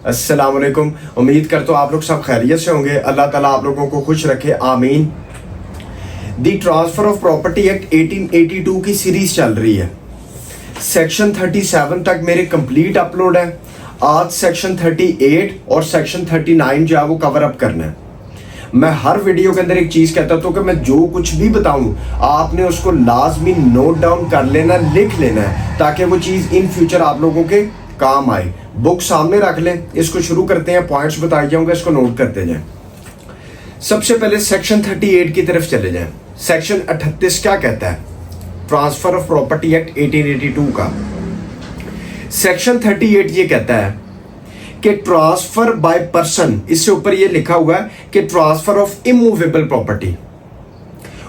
अस्सलाम वालेकुम। उम्मीद करता हूँ आप लोग सब खैरियत से होंगे। अल्लाह ताला आप लोगों को खुश रखे, आमीन। दी ट्रांसफ़र ऑफ प्रॉपर्टी एक्ट 1882 की सीरीज़ चल रही है। सेक्शन 37 तक मेरे कंप्लीट अपलोड है। आज सेक्शन 38 और सेक्शन 39 जो है वो कवर अप करना है। मैं हर वीडियो के अंदर एक चीज़ कहता हूँ कि मैं जो कुछ भी बताऊँ आपने उसको लाजमी नोट डाउन कर लेना, लिख लेना है, ताकि वो चीज़ इन फ्यूचर आप लोगों के काम आए। बुक सामने रख लें, इसको शुरू करते हैं। पॉइंट्स बताए जाऊंगा, इसको नोट करते जाएं। सबसे पहले सेक्शन 38 की तरफ चले जाएं। सेक्शन 38 क्या कहता है? ट्रांसफर ऑफ प्रॉपर्टी एक्ट 1882 का सेक्शन 38 ये कहता है कि ट्रांसफर बाय पर्सन, इससे ऊपर ये लिखा हुआ है कि ट्रांसफर ऑफ इमूवेबल प्रॉपर्टी।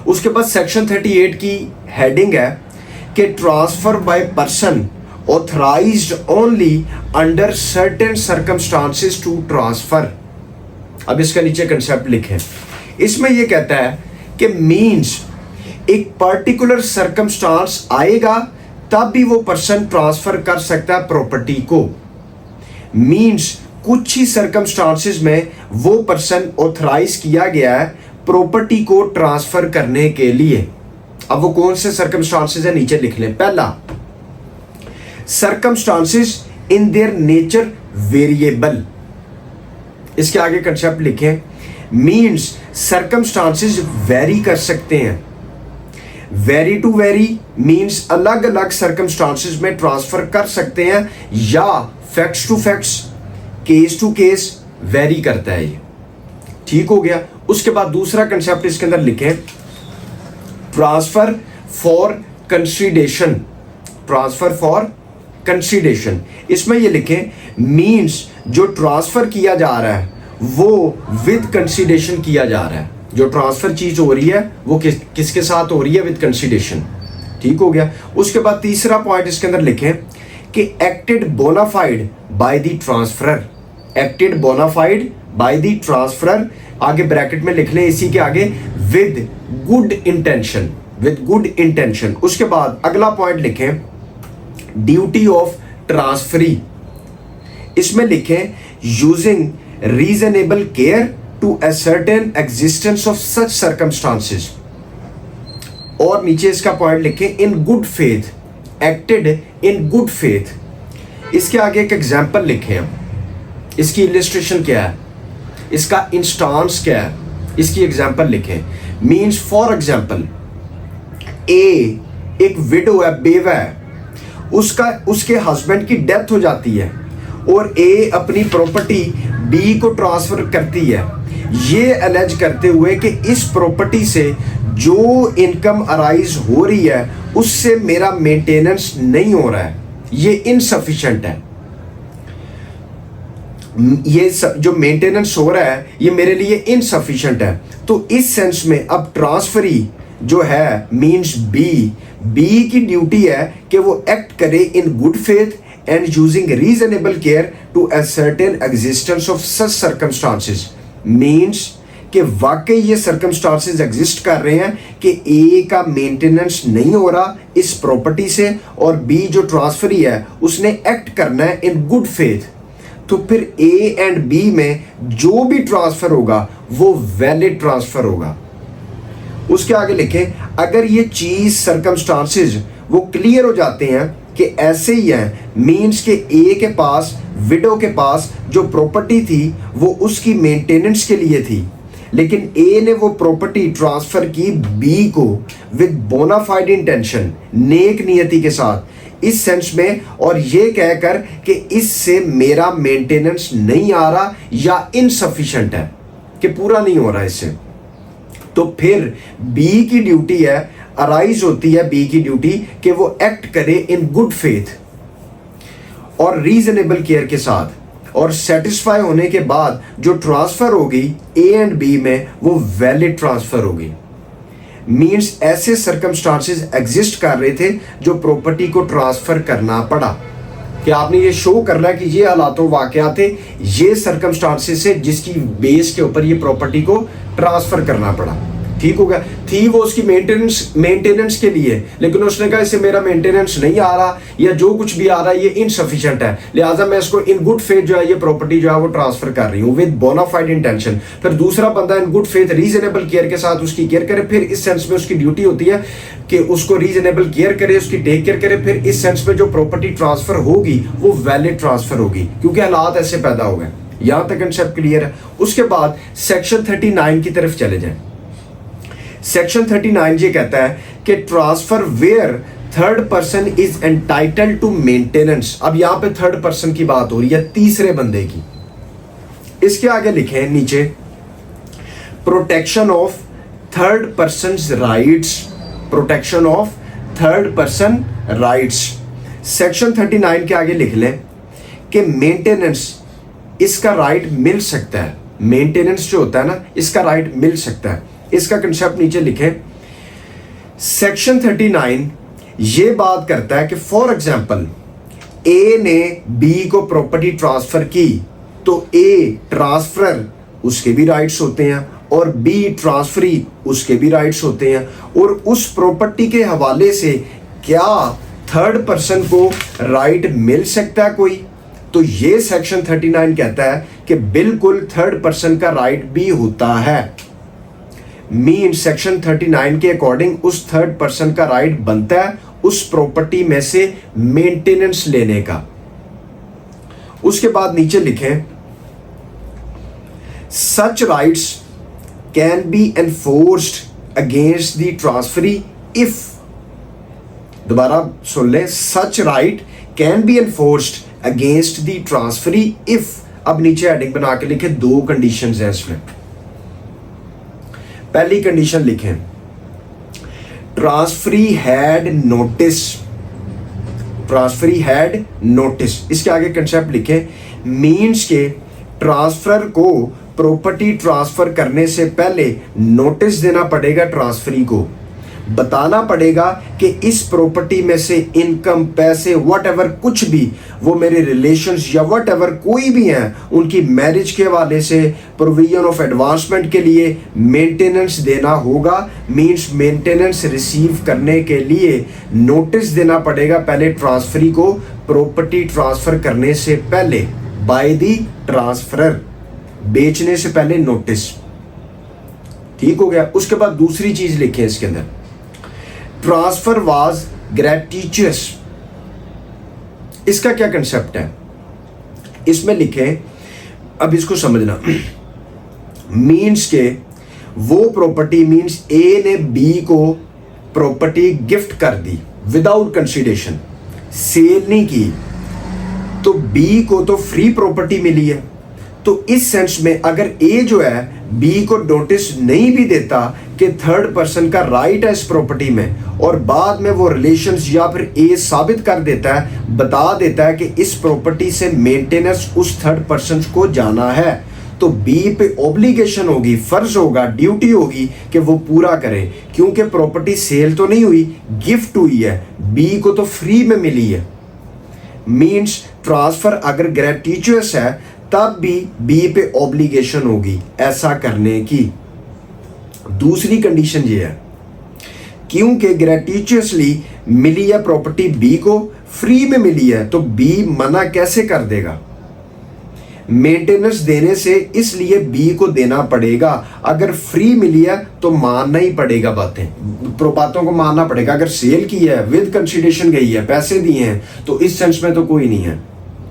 उसके बाद सेक्शन 38 की हेडिंग है कि transfer by person authorized only under certain circumstances to transfer। अब इसका नीचे कंसेप्ट लिखें। इसमें यह कहता है कि मीन्स एक पर्टिकुलर सर्कमस्टांस आएगा तब भी वो पर्सन ट्रांसफर कर सकता है प्रॉपर्टी को। मीन्स कुछ ही सर्कमस्टांसेस में वो पर्सन ऑथराइज किया गया है प्रॉपर्टी को ट्रांसफर करने के लिए। अब वो कौन से सर्कमस्टांसेस है, नीचे लिख लें। पहला, circumstances in their nature variable। इसके आगे कंसेप्ट लिखें। मीन्स circumstances वेरी कर सकते हैं। वेरी टू वेरी मीन्स अलग अलग circumstances में ट्रांसफर कर सकते हैं, या facts to facts, case to case vary करता है ये। ठीक हो गया। उसके बाद दूसरा कंसेप्ट इसके अंदर लिखें, transfer for consideration. Transfer for consideration, इसमें ये लिखें मींस जो ट्रांसफर किया जा रहा है वो विद कंसीडरेशन किया जा रहा है। जो ट्रांसफर चीज हो रही है वो किसके साथ हो रही है? With consideration. ठीक हो गया। उसके बाद तीसरा पॉइंट इसके अंदर लिखें कि acted bona fide by the transferor. Acted bona fide by the transferor, आगे ब्रैकेट में लिख लें इसी के आगे, with good intention. With good intention. उसके बाद अगला पॉइंट लिखें, ड्यूटी ऑफ ट्रांसफरी। इसमें लिखें using reasonable care to ascertain existence of such circumstances. और नीचे इसका पॉइंट लिखें, in good faith, acted in good faith. इसके आगे एक एग्जांपल लिखें हम। इसकी इलिस्ट्रेशन क्या है, इसका इंस्टांस क्या है, इसकी एग्जांपल लिखें। मींस फॉर एग्जांपल, ए एक विडो है, बेवा है, उसके हस्बैंड की डेथ हो जाती है और ए अपनी प्रॉपर्टी बी को ट्रांसफर करती है, ये अलेज करते हुए कि इस प्रॉपर्टी से जो इनकम अराइज हो रही है उससे मेरा मेंटेनेंस नहीं हो रहा है, ये इनसफिशिएंट है। ये जो मेंटेनेंस हो रहा है ये मेरे लिए इनसफिशिएंट है। तो इस सेंस में अब ट्रांसफरी जो है मींस बी की ड्यूटी है कि वो एक्ट करे in good faith and using reasonable care to ascertain existence of such circumstances. Means कि वाकई ये सर्कमस्टांसेस एग्जिस्ट कर रहे हैं कि ए का मेंटेनेंस नहीं हो रहा इस प्रॉपर्टी से, और बी जो ट्रांसफरी है उसने एक्ट करना है इन गुड फेथ। तो फिर ए एंड बी में जो भी ट्रांसफर होगा वो वैलिड ट्रांसफर होगा। उसके आगे लिखें, अगर ये चीज सर्कमस्टांसेस वो क्लियर हो जाते हैं कि ऐसे ही हैं, मींस के ए के पास, विडो के पास जो प्रॉपर्टी थी वो उसकी मेंटेनेंस के लिए थी, लेकिन ए ने वो प्रॉपर्टी ट्रांसफर की बी को विद बोनाफाइड इंटेंशन, नेक नियति के साथ, इस सेंस में, और ये कहकर कि इससे मेरा मेंटेनेंस नहीं आ रहा या इनसफिशिएंट है, कि पूरा नहीं हो रहा इससे। तो फिर बी की ड्यूटी है, अराइज होती है बी की ड्यूटी कि वो एक्ट करे इन गुड फेथ और रीजनेबल केयर के साथ, और सेटिस्फाई होने के बाद जो ट्रांसफर होगी ए एंड बी में वो वैलिड ट्रांसफर होगी। मींस ऐसे सर्कमस्टांसेस एग्जिस्ट कर रहे थे जो प्रॉपर्टी को ट्रांसफर करना पड़ा, कि आपने ये शो करना है कि ये हालातों वाकयात थे, ये सर्कमस्टांसेस है जिसकी बेस के ऊपर ये प्रॉपर्टी को ट्रांसफर करना पड़ा। ठीक हो गया। थी वो उसकी मेंटेनेंस के लिए, लेकिन उसने कहा इससे मेरा मेंटेनेंस नहीं आ रहा या जो कुछ भी आ रहा है ये इनसफिशिएंट है, लिहाजा मैं इसको इन गुड फेथ जो है ये प्रॉपर्टी जो है वो ट्रांसफर कर रही हूँ विद बोनाफाइड इंटेंशन। फिर दूसरा बंदा इन गुड फेथ रीजनेबल केयर के साथ उसकी केयर करे, फिर इस सेंस में उसकी ड्यूटी होती है कि उसको रीजनेबल केयर करे, उसकी टेक केयर करे, फिर इस सेंस में जो प्रॉपर्टी ट्रांसफर होगी वो वैलिड ट्रांसफर होगी, क्योंकि हालात ऐसे पैदा हो गए। यहां तक कंसेप्ट क्लियर है। उसके बाद सेक्शन 39 की तरफ चले जाएं। सेक्शन 39 ये कहता है कि transfer where third person is entitled to maintenance. अब यहां पे थर्ड पर्सन की बात हो रही है, तीसरे बंदे की। इसके आगे लिखे हैं नीचे, protection of third person rights, protection of third person rights. Section 39 के आगे लिख लें कि मेंटेनेंस इसका राइट मिल सकता है, मेंटेनेंस जो होता है ना इसका राइट मिल सकता है। इसका कंसेप्ट नीचे लिखें। सेक्शन 39 ये बात करता है कि फॉर एग्जांपल ए ने बी को प्रॉपर्टी ट्रांसफर की, तो ए ट्रांसफर उसके भी राइट्स होते हैं और बी ट्रांसफरी उसके भी राइट्स होते हैं, और उस प्रॉपर्टी के हवाले से क्या थर्ड पर्सन को राइट मिल सकता है कोई? तो ये सेक्शन 39 कहता है कि बिल्कुल थर्ड पर्सन का राइट भी होता है। मीन सेक्शन 39 के अकॉर्डिंग उस थर्ड पर्सन का राइट बनता है उस प्रॉपर्टी में से मेंटेनेंस लेने का। उसके बाद नीचे लिखें, such rights can be enforced against the transferee if, दोबारा सुन ले, such right can be enforced against the transferee if. अब नीचे हेडिंग बना के लिखे, दो कंडीशंस हैं इसमें। पहली कंडीशन लिखें, transferee had notice, transferee had notice. इसके आगे कंसेप्ट लिखें, मींस के ट्रांसफर को प्रॉपर्टी ट्रांसफर करने से पहले नोटिस देना पड़ेगा, ट्रांसफरी को बताना पड़ेगा कि इस प्रॉपर्टी में से इनकम, पैसे, व्हाटएवर कुछ भी वो मेरे रिलेशंस या व्हाटएवर कोई भी हैं, उनकी मैरिज के हवाले से प्रोविजन ऑफ एडवांसमेंट के लिए मेंटेनेंस देना होगा। मींस मेंटेनेंस रिसीव करने के लिए नोटिस देना पड़ेगा पहले ट्रांसफरी को, प्रॉपर्टी ट्रांसफर करने से पहले, बाय द ट्रांसफरर, बेचने से पहले नोटिस। ठीक हो गया। उसके बाद दूसरी चीज लिखे इसके अंदर, ट्रांसफर वाज ग्रेटिचुअस। इसका क्या कंसेप्ट है? इसमें लिखे, अब इसको समझना, मींस के वो प्रॉपर्टी, मींस ए ने बी को प्रॉपर्टी गिफ्ट कर दी विदाउट कंसीडरेशन, सेल नहीं की, तो बी को तो फ्री प्रॉपर्टी मिली है। तो इस सेंस में अगर ए जो है बी को नोटिस नहीं भी देता कि थर्ड पर्सन का राइट है इस प्रॉपर्टी में, और बाद में वो रिलेशंस या फिर ए साबित कर देता है, बता देता है कि इस प्रॉपर्टी से मेंटेनेंस उस थर्ड पर्सन को जाना है, तो बी पे ऑब्लिगेशन होगी, फर्ज होगा, ड्यूटी होगी कि वो पूरा करे, क्योंकि प्रॉपर्टी सेल तो नहीं हुई, गिफ्ट हुई है, बी को तो फ्री में मिली है। मींस ट्रांसफर अगर ग्रेटिचुअस है तब भी बी पे ऑब्लिगेशन होगी ऐसा करने की। दूसरी कंडीशन ये है, क्योंकि ग्रेटिचुअसली मिली है प्रॉपर्टी बी को, फ्री में मिली है, तो बी मना कैसे कर देगा मेंटेनेंस देने से? इसलिए बी को देना पड़ेगा। अगर फ्री मिली है तो मानना ही पड़ेगा, बातों को मानना पड़ेगा। अगर सेल की है, विद कंसीडरेशन गई है, पैसे दिए हैं, तो इस सेंस में तो कोई नहीं है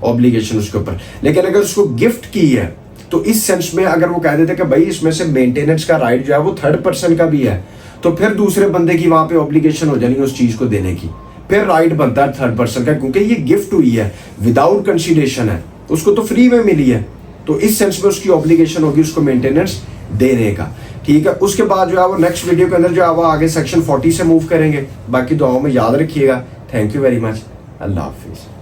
ऑब्लिगेशन उसके ऊपर। लेकिन अगर उसको गिफ्ट की है तो इस सेंस में अगर वो कह देते कि भाई इसमें से मेंटेनेंस का राइट जो है वो थर्ड पर्सन का भी है, तो फिर दूसरे बंदे की वहां पे ऑब्लिगेशन हो जानी उस चीज को देने की, फिर राइट बनता है थर्ड पर्सन का, क्योंकि ये गिफ्ट हुई है, विदाउट कंसीडरेशन है, उसको तो फ्री में मिली है, तो इस सेंस में उसकी ऑब्लिगेशन होगी उसको मेंटेनेंस देने का। ठीक है। उसके बाद जो है वो नेक्स्ट वीडियो के अंदर जो है वो आगे सेक्शन 40 से मूव करेंगे। बाकी दुआओं में याद रखिएगा। Thank you very much. Allah Hafiz.